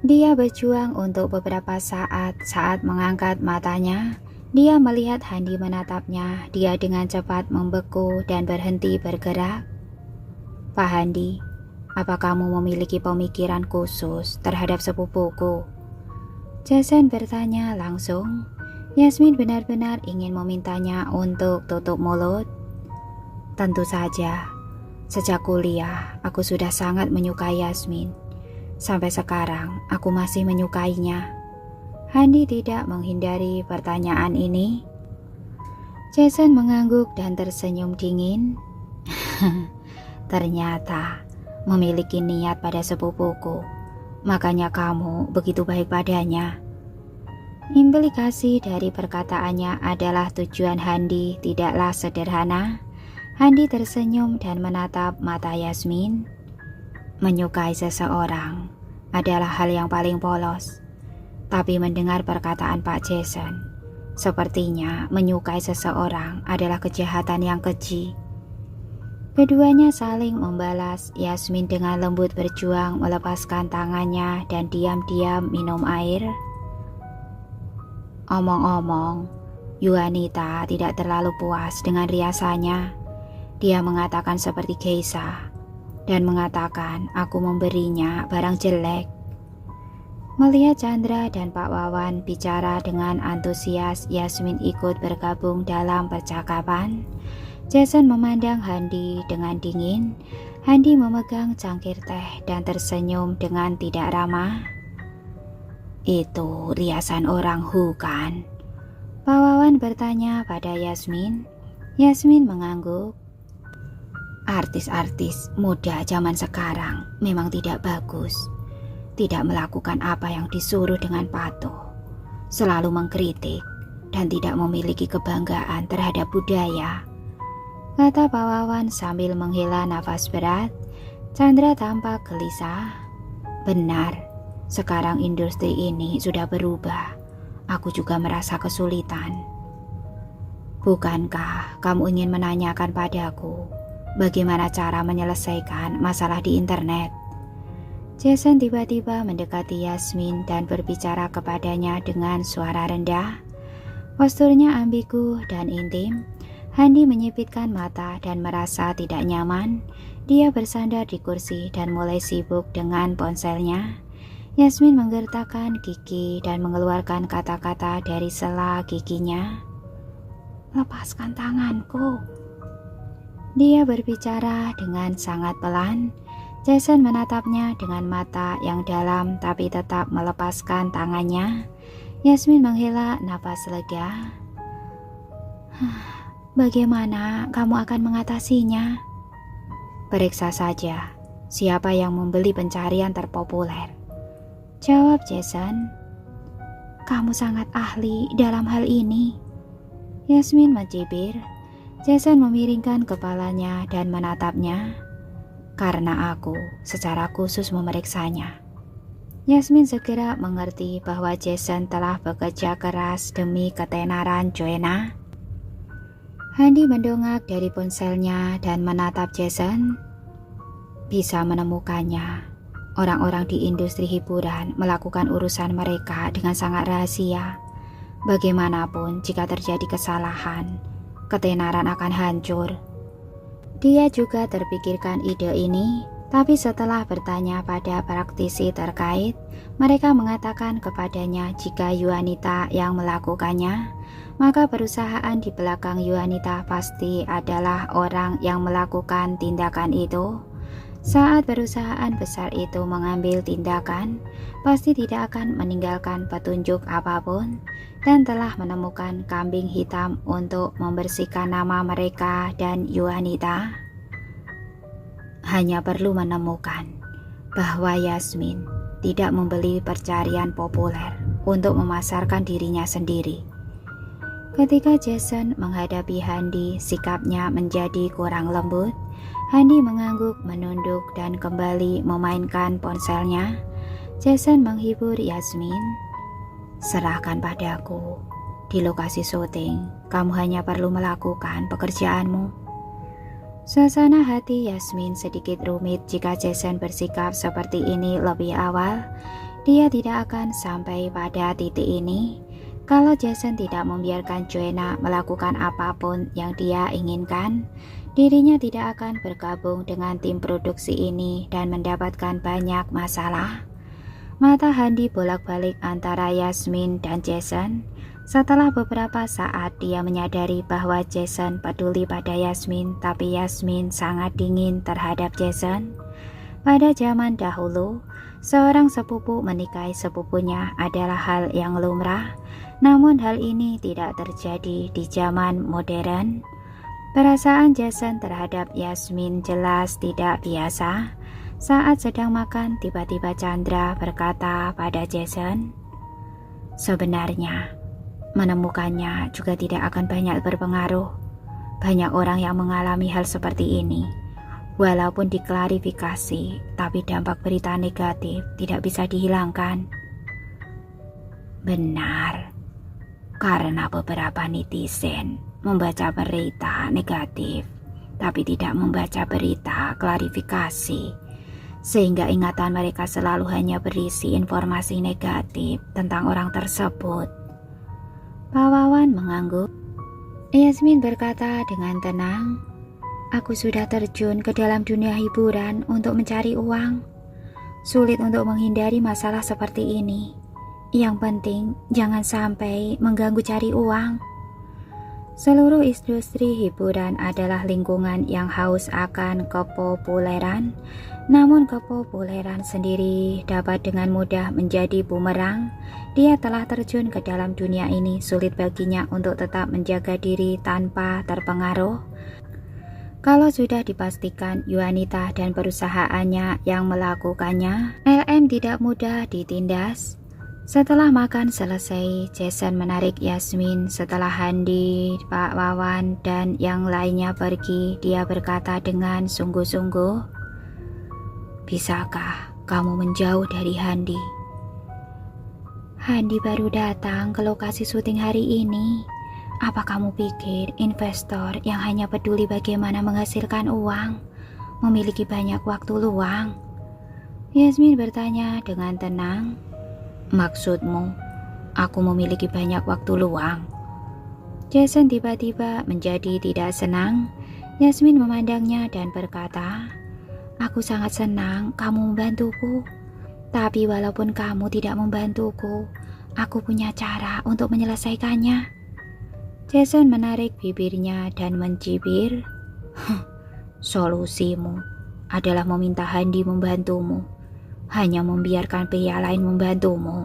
Dia berjuang untuk beberapa saat mengangkat matanya. Dia melihat Handi menatapnya. Dia dengan cepat membeku dan berhenti bergerak. Pak Handi, apa kamu memiliki pemikiran khusus terhadap sepupuku? Jason bertanya langsung. Yasmin benar-benar ingin memintanya untuk tutup mulut. Tentu saja, sejak kuliah aku sudah sangat menyukai Yasmin. Sampai sekarang aku masih menyukainya. Handi tidak menghindari pertanyaan ini. Jason mengangguk dan tersenyum dingin. Ternyata memiliki niat pada sepupuku. Makanya kamu begitu baik padanya. Implikasi dari perkataannya adalah tujuan Handi tidaklah sederhana. Handi tersenyum dan menatap mata Yasmin. Menyukai seseorang adalah hal yang paling polos. Tapi mendengar perkataan Pak Jason, sepertinya menyukai seseorang adalah kejahatan yang keji. Keduanya saling membalas. Yasmin dengan lembut berjuang melepaskan tangannya dan diam-diam minum air. Omong-omong, Yuanita tidak terlalu puas dengan riasannya. Dia mengatakan seperti geisha dan mengatakan aku memberinya barang jelek. Melihat Chandra dan Pak Wawan bicara dengan antusias, Yasmin ikut bergabung dalam percakapan. Jason memandang Handi dengan dingin. Handi memegang cangkir teh dan tersenyum dengan tidak ramah. Itu riasan orang Hu kan? Pak Wawan bertanya pada Yasmin. Yasmin mengangguk. Artis-artis muda zaman sekarang memang tidak bagus. Tidak melakukan apa yang disuruh dengan patuh. Selalu mengkritik dan tidak memiliki kebanggaan terhadap budaya. Kata Pak Wawan sambil menghela nafas berat. Chandra tampak gelisah. Benar, sekarang industri ini sudah berubah. Aku juga merasa kesulitan. Bukankah kamu ingin menanyakan padaku bagaimana cara menyelesaikan masalah di internet? Jason tiba-tiba mendekati Yasmin dan berbicara kepadanya dengan suara rendah. Posturnya ambigu dan intim. Handi menyipitkan mata dan merasa tidak nyaman. Dia bersandar di kursi dan mulai sibuk dengan ponselnya. Yasmin menggertakkan gigi dan mengeluarkan kata-kata dari sela giginya. Lepaskan tanganku. Dia berbicara dengan sangat pelan. Jason menatapnya dengan mata yang dalam tapi tetap melepaskan tangannya. Yasmin menghela napas lega. Bagaimana kamu akan mengatasinya? Periksa saja siapa yang membeli pencarian terpopuler. Jawab Jason. Kamu sangat ahli dalam hal ini. Yasmin mencibir. Jason memiringkan kepalanya dan menatapnya. Karena aku secara khusus memeriksanya. Yasmin segera mengerti bahwa Jason telah bekerja keras demi ketenaran Joanna. Handi mendongak dari ponselnya dan menatap Jason. Bisa menemukannya. Orang-orang di industri hiburan melakukan urusan mereka dengan sangat rahasia. Bagaimanapun jika terjadi kesalahan, ketenaran akan hancur. Dia juga terpikirkan ide ini, tapi setelah bertanya pada praktisi terkait, mereka mengatakan kepadanya jika Yuanita yang melakukannya, maka perusahaan di belakang Yuanita pasti adalah orang yang melakukan tindakan itu. Saat perusahaan besar itu mengambil tindakan, pasti tidak akan meninggalkan petunjuk apapun dan telah menemukan kambing hitam untuk membersihkan nama mereka dan Yuanita. Hanya perlu menemukan bahwa Yasmin tidak membeli pencarian populer untuk memasarkan dirinya sendiri. Ketika Jason menghadapi Handi, sikapnya menjadi kurang lembut. Handi mengangguk, menunduk, dan kembali memainkan ponselnya. Jason menghibur Yasmin. Serahkan padaku. Di lokasi syuting, kamu hanya perlu melakukan pekerjaanmu. Suasana hati Yasmin sedikit rumit jika Jason bersikap seperti ini lebih awal. Dia tidak akan sampai pada titik ini kalau Jason tidak membiarkan Joanna melakukan apapun yang dia inginkan. Dirinya tidak akan bergabung dengan tim produksi ini dan mendapatkan banyak masalah. Mata Handi bolak-balik antara Yasmin dan Jason. Setelah beberapa saat dia menyadari bahwa Jason peduli pada Yasmin, tapi Yasmin sangat dingin terhadap Jason. Pada zaman dahulu, seorang sepupu menikahi sepupunya adalah hal yang lumrah, namun hal ini tidak terjadi di zaman modern. Perasaan Jason terhadap Yasmin jelas tidak biasa. Saat sedang makan, tiba-tiba Chandra berkata pada Jason, "Sebenarnya, menemukannya juga tidak akan banyak berpengaruh. Banyak orang yang mengalami hal seperti ini. Walaupun diklarifikasi, tapi dampak berita negatif tidak bisa dihilangkan." Benar, karena beberapa netizen membaca berita negatif, tapi tidak membaca berita klarifikasi, sehingga ingatan mereka selalu hanya berisi informasi negatif tentang orang tersebut. Pak Wawan mengangguk. Yasmin berkata dengan tenang, "Aku sudah terjun ke dalam dunia hiburan untuk mencari uang. Sulit untuk menghindari masalah seperti ini. Yang penting jangan sampai mengganggu cari uang." Seluruh industri hiburan adalah lingkungan yang haus akan kepopuleran, namun kepopuleran sendiri dapat dengan mudah menjadi bumerang. Dia telah terjun ke dalam dunia ini, sulit baginya untuk tetap menjaga diri tanpa terpengaruh. Kalau sudah dipastikan Yuanita dan perusahaannya yang melakukannya, LM tidak mudah ditindas. Setelah makan selesai, Jason menarik Yasmin. Setelah Handi, Pak Wawan, dan yang lainnya pergi, dia berkata dengan sungguh-sungguh, "Bisakah kamu menjauh dari Handi?" "Handi baru datang ke lokasi syuting hari ini. Apa kamu pikir investor yang hanya peduli bagaimana menghasilkan uang, memiliki banyak waktu luang?" Yasmin bertanya dengan tenang. "Maksudmu, aku memiliki banyak waktu luang?" Jason tiba-tiba menjadi tidak senang. Yasmin memandangnya dan berkata, "Aku sangat senang kamu membantuku. Tapi walaupun kamu tidak membantuku, aku punya cara untuk menyelesaikannya." Jason menarik bibirnya dan mencibir, "Solusimu adalah meminta Handi membantumu. Hanya membiarkan pria lain membantumu."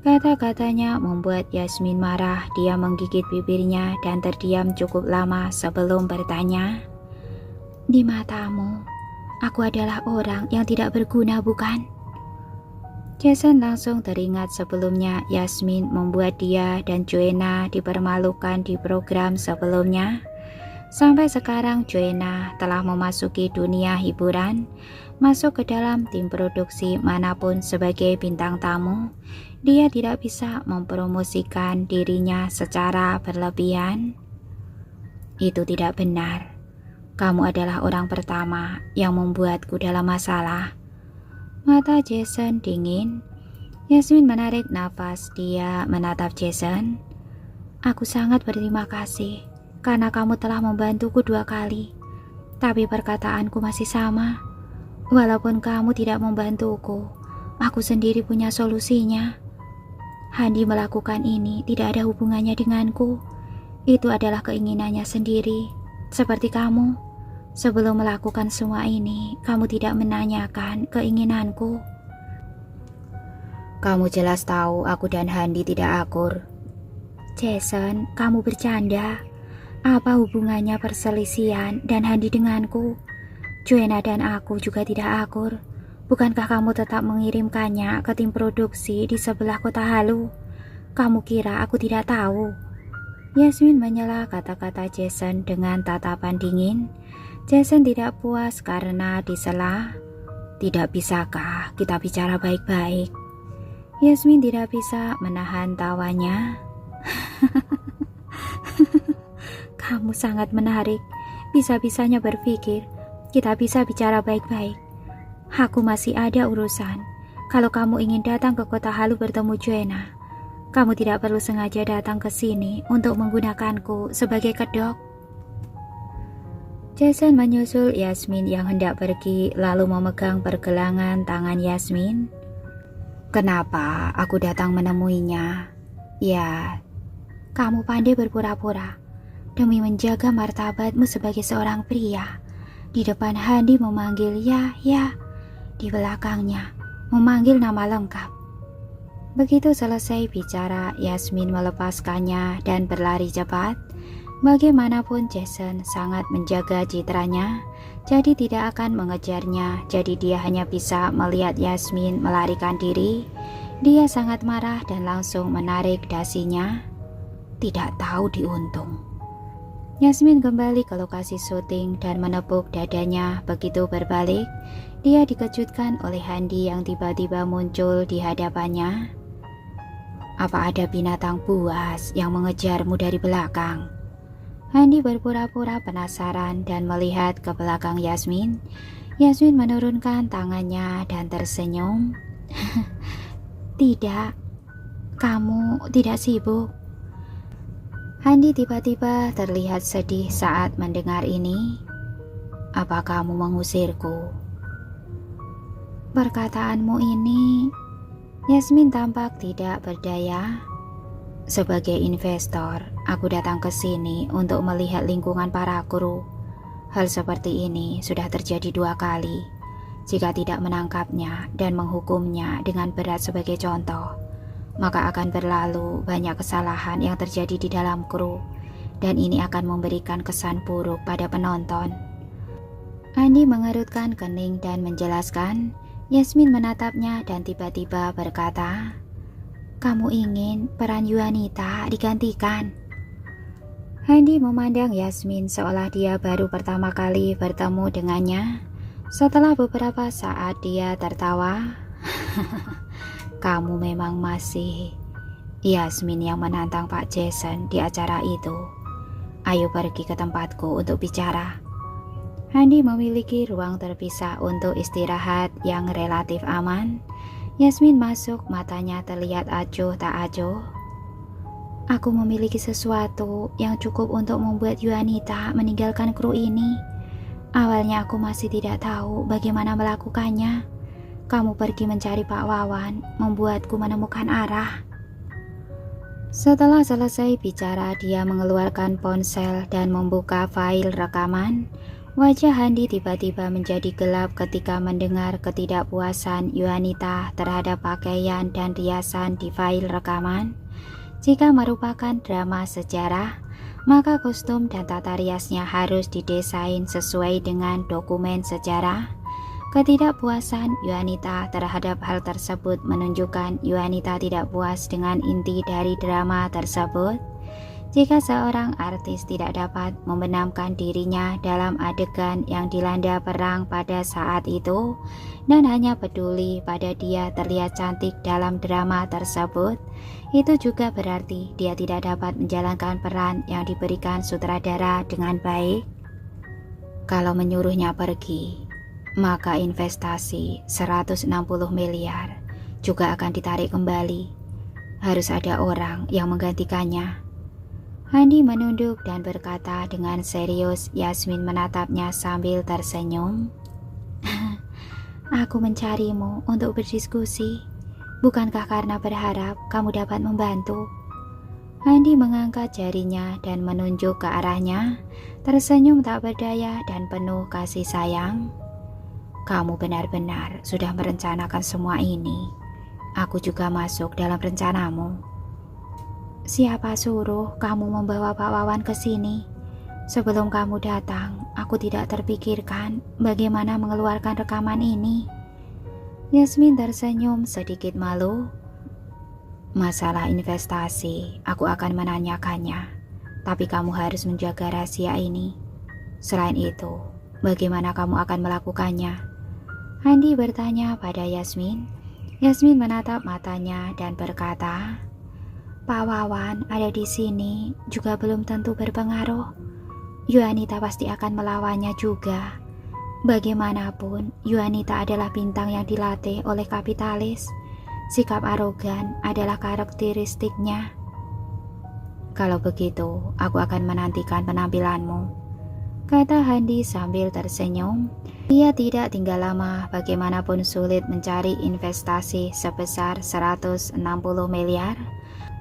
Kata-katanya membuat Yasmin marah. Dia menggigit bibirnya dan terdiam cukup lama sebelum bertanya, "Di matamu, aku adalah orang yang tidak berguna, bukan?" Jason langsung teringat sebelumnya Yasmin membuat dia dan Joanna dipermalukan di program sebelumnya. Sampai sekarang Joanna telah memasuki dunia hiburan, masuk ke dalam tim produksi manapun sebagai bintang tamu. Dia tidak bisa mempromosikan dirinya secara berlebihan. "Itu tidak benar. Kamu adalah orang pertama yang membuatku dalam masalah." Mata Jason dingin. Yasmin menarik nafas. Dia menatap Jason. "Aku sangat berterima kasih karena kamu telah membantuku 2 kali. Tapi perkataanku masih sama. Walaupun kamu tidak membantuku, aku sendiri punya solusinya. Handi melakukan ini tidak ada hubungannya denganku. Itu adalah keinginannya sendiri. Seperti kamu, sebelum melakukan semua ini, kamu tidak menanyakan keinginanku." "Kamu jelas tahu aku dan Handi tidak akur." "Jason, kamu bercanda. Apa hubungannya perselisihan dan Handi denganku? Joanna dan aku juga tidak akur. Bukankah kamu tetap mengirimkannya ke tim produksi di sebelah kota Halu? Kamu kira aku tidak tahu?" Yasmin menyela kata-kata Jason dengan tatapan dingin. Jason tidak puas karena disela. "Tidak bisakah kita bicara baik-baik?" Yasmin tidak bisa menahan tawanya. "Kamu sangat menarik. Bisa-bisanya berpikir kita bisa bicara baik-baik. Aku masih ada urusan. Kalau kamu ingin datang ke kota Halu bertemu Joanna, kamu tidak perlu sengaja datang ke sini untuk menggunakanku sebagai kedok. Jason menyusul Yasmin yang hendak pergi lalu memegang pergelangan tangan Yasmin. Kenapa aku datang menemuinya? Ya, kamu pandai berpura-pura demi menjaga martabatmu sebagai seorang pria. Di depan Handi memanggil ya, di belakangnya memanggil nama lengkap. Begitu selesai bicara, Yasmin melepaskannya dan berlari cepat. Bagaimanapun Jason sangat menjaga citranya, jadi tidak akan mengejarnya. Jadi dia hanya bisa melihat Yasmin melarikan diri. Dia sangat marah dan langsung menarik dasinya. Tidak tahu diuntung. Yasmin kembali ke lokasi syuting dan menepuk dadanya. Begitu berbalik, dia dikejutkan oleh Handi yang tiba-tiba muncul di hadapannya. Apa ada binatang buas yang mengejarmu dari belakang? Handi berpura-pura penasaran dan melihat ke belakang Yasmin. Yasmin menurunkan tangannya dan tersenyum. Tidak, kamu tidak sibuk. Handi tiba-tiba terlihat sedih saat mendengar ini. Apa kamu mengusirku? Perkataanmu ini, Yasmin tampak tidak berdaya. Sebagai investor, aku datang ke sini untuk melihat lingkungan para kru. Hal seperti ini sudah terjadi 2 kali. Jika tidak menangkapnya dan menghukumnya dengan berat sebagai contoh, maka akan berlalu banyak kesalahan yang terjadi di dalam kru, dan ini akan memberikan kesan buruk pada penonton. Andi mengerutkan kening dan menjelaskan. Yasmin menatapnya dan tiba-tiba berkata, kamu ingin peran Yuanita digantikan? Andi memandang Yasmin seolah dia baru pertama kali bertemu dengannya. Setelah beberapa saat dia tertawa. Kamu memang masih Yasmin yang menantang Pak Jason di acara itu. Ayo pergi ke tempatku untuk bicara. Handi memiliki ruang terpisah untuk istirahat yang relatif aman. Yasmin masuk, matanya terlihat acuh tak acuh. Aku memiliki sesuatu yang cukup untuk membuat Yuanita meninggalkan kru ini. Awalnya aku masih tidak tahu bagaimana melakukannya. Kamu pergi mencari Pak Wawan, membuatku menemukan arah. Setelah selesai bicara, dia mengeluarkan ponsel dan membuka file rekaman. Wajah Handi tiba-tiba menjadi gelap ketika mendengar ketidakpuasan Yuanita terhadap pakaian dan riasan di file rekaman. Jika merupakan drama sejarah, maka kostum dan tata riasnya harus didesain sesuai dengan dokumen sejarah. Ketidakpuasan Yuanita terhadap hal tersebut menunjukkan Yuanita tidak puas dengan inti dari drama tersebut. Jika seorang artis tidak dapat membenamkan dirinya dalam adegan yang dilanda perang pada saat itu dan hanya peduli pada dia terlihat cantik dalam drama tersebut, itu juga berarti dia tidak dapat menjalankan peran yang diberikan sutradara dengan baik. Kalau menyuruhnya pergi, maka investasi 160 miliar juga akan ditarik kembali. Harus ada orang yang menggantikannya. Handi menunduk dan berkata dengan serius. Yasmin menatapnya sambil tersenyum. Aku mencarimu untuk berdiskusi, bukankah karena berharap kamu dapat membantu? Handi mengangkat jarinya dan menunjuk ke arahnya, tersenyum tak berdaya dan penuh kasih sayang. Kamu benar-benar sudah merencanakan semua ini. Aku juga masuk dalam rencanamu. Siapa suruh kamu membawa Pak Wawan ke sini? Sebelum kamu datang, aku tidak terpikirkan bagaimana mengeluarkan rekaman ini. Yasmin tersenyum sedikit malu. Masalah investasi, aku akan menanyakannya. Tapi kamu harus menjaga rahasia ini. Selain itu, bagaimana kamu akan melakukannya? Handi bertanya pada Yasmin. Yasmin menatap matanya dan berkata, Pak Wawan ada di sini juga belum tentu berpengaruh. Yuanita pasti akan melawannya juga. Bagaimanapun, Yuanita adalah bintang yang dilatih oleh kapitalis. Sikap arogan adalah karakteristiknya. Kalau begitu, aku akan menantikan penampilanmu, kata Handi sambil tersenyum. Dia tidak tinggal lama, bagaimanapun sulit mencari investasi sebesar 160 miliar.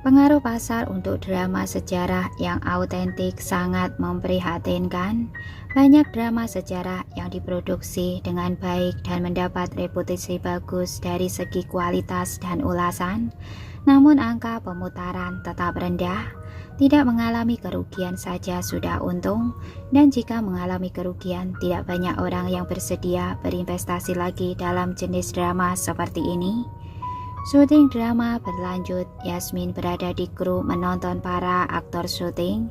Pengaruh pasar untuk drama sejarah yang autentik sangat memprihatinkan. Banyak drama sejarah yang diproduksi dengan baik dan mendapat reputasi bagus dari segi kualitas dan ulasan, namun angka pemutaran tetap rendah. Tidak mengalami kerugian saja sudah untung, dan jika mengalami kerugian, tidak banyak orang yang bersedia berinvestasi lagi dalam jenis drama seperti ini. Syuting drama berlanjut. Yasmin berada di kru menonton para aktor syuting.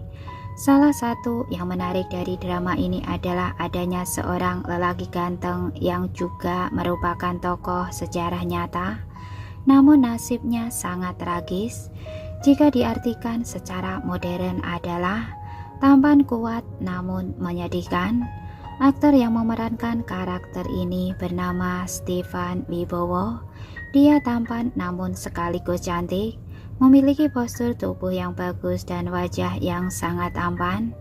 Salah satu yang menarik dari drama ini adalah adanya seorang lelaki ganteng yang juga merupakan tokoh sejarah nyata. Namun nasibnya sangat tragis. Jika diartikan secara modern adalah tampan kuat namun menyedihkan. Aktor yang memerankan karakter ini bernama Stefan Wibowo. Dia tampan namun sekaligus cantik, memiliki postur tubuh yang bagus dan wajah yang sangat tampan.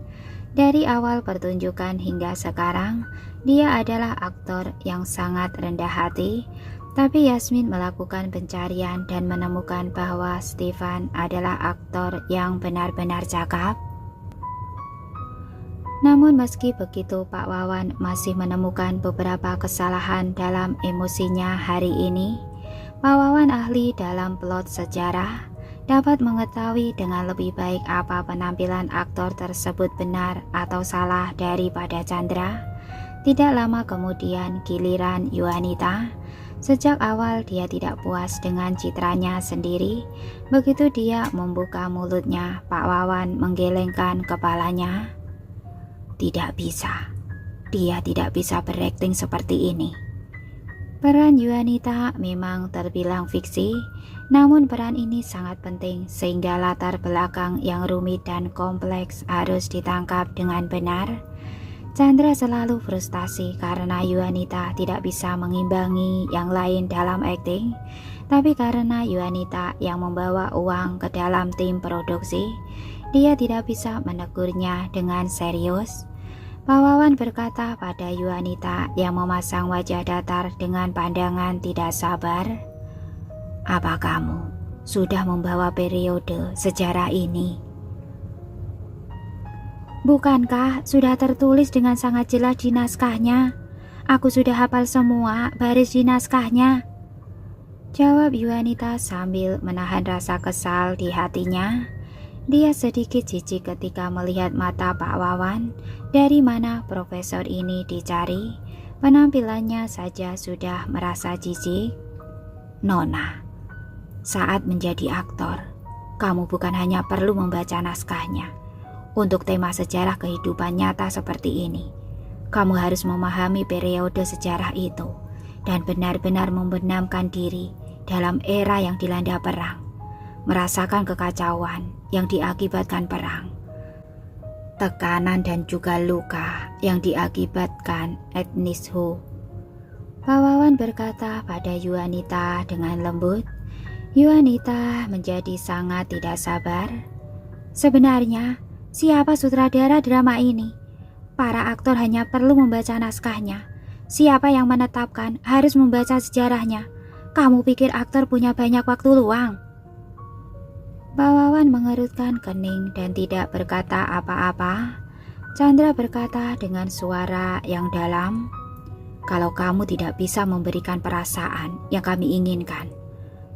Dari awal pertunjukan hingga sekarang, dia adalah aktor yang sangat rendah hati. Tapi Yasmin melakukan pencarian dan menemukan bahwa Stefan adalah aktor yang benar-benar cakap. Namun meski begitu, Pak Wawan masih menemukan beberapa kesalahan dalam emosinya hari ini. Pak Wawan ahli dalam plot sejarah, dapat mengetahui dengan lebih baik apa penampilan aktor tersebut benar atau salah daripada Chandra. Tidak lama kemudian giliran Yuanita. Sejak awal dia tidak puas dengan citranya sendiri. Begitu dia membuka mulutnya, Pak Wawan menggelengkan kepalanya. Tidak bisa, dia tidak bisa berakting seperti ini. Peran Yuanita memang terbilang fiksi, namun peran ini sangat penting sehingga latar belakang yang rumit dan kompleks harus ditangkap dengan benar. Chandra selalu frustasi karena Yuanita tidak bisa mengimbangi yang lain dalam akting. Tapi karena Yuanita yang membawa uang ke dalam tim produksi, dia tidak bisa menegurnya dengan serius. Pak Wawan berkata pada Yuanita yang memasang wajah datar dengan pandangan tidak sabar, "Apa kamu sudah membawa periode sejarah ini?" "Bukankah sudah tertulis dengan sangat jelas di naskahnya? Aku sudah hafal semua baris di naskahnya," jawab Yuanita sambil menahan rasa kesal di hatinya. Dia sedikit jijik ketika melihat mata Pak Wawan. Dari mana profesor ini dicari? Penampilannya saja sudah merasa jijik. "Nona, saat menjadi aktor, kamu bukan hanya perlu membaca naskahnya. Untuk tema sejarah kehidupan nyata seperti ini, kamu harus memahami periode sejarah itu dan benar-benar membenamkan diri dalam era yang dilanda perang, merasakan kekacauan yang diakibatkan perang, tekanan dan juga luka yang diakibatkan etnis Hu." Pak Wawan berkata pada Yuanita dengan lembut. Yuanita menjadi sangat tidak sabar. "Sebenarnya siapa sutradara drama ini? Para aktor hanya perlu membaca naskahnya. Siapa yang menetapkan harus membaca sejarahnya? Kamu pikir aktor punya banyak waktu luang?" Pak Wawan mengerutkan kening dan tidak berkata apa-apa. Chandra berkata dengan suara yang dalam, "Kalau kamu tidak bisa memberikan perasaan yang kami inginkan,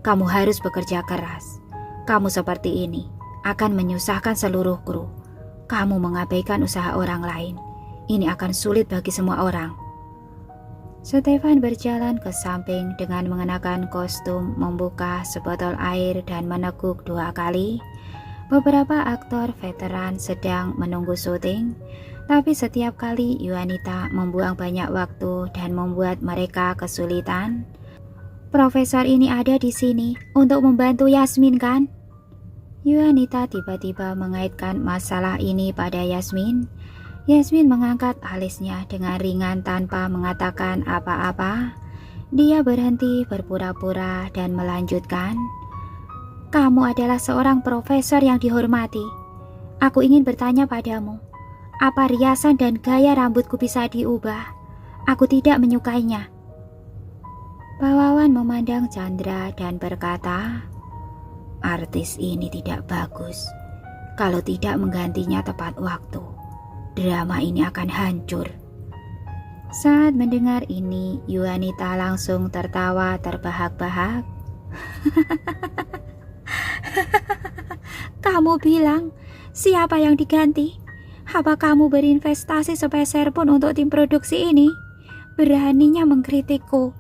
kamu harus bekerja keras. Kamu seperti ini akan menyusahkan seluruh kru. Kamu mengabaikan usaha orang lain. Ini akan sulit bagi semua orang." Stefan berjalan ke samping dengan mengenakan kostum, membuka sebotol air dan meneguk 2 kali. Beberapa aktor veteran sedang menunggu syuting, tapi setiap kali Yuanita membuang banyak waktu dan membuat mereka kesulitan. "Profesor ini ada di sini untuk membantu Yasmin, kan?" Yuanita tiba-tiba mengaitkan masalah ini pada Yasmin. Yasmin mengangkat alisnya dengan ringan tanpa mengatakan apa-apa. Dia berhenti berpura-pura dan melanjutkan. Kamu adalah seorang profesor yang dihormati. Aku ingin bertanya padamu, apa riasan dan gaya rambutku bisa diubah? Aku tidak menyukainya. Pak Wawan memandang Chandra dan berkata, artis ini tidak bagus. Kalau tidak menggantinya tepat waktu, drama ini akan hancur. Saat mendengar ini, Yuanita langsung tertawa terbahak-bahak. Kamu bilang, siapa yang diganti? Apa kamu berinvestasi sepeser pun untuk tim produksi ini? Beraninya mengkritikku.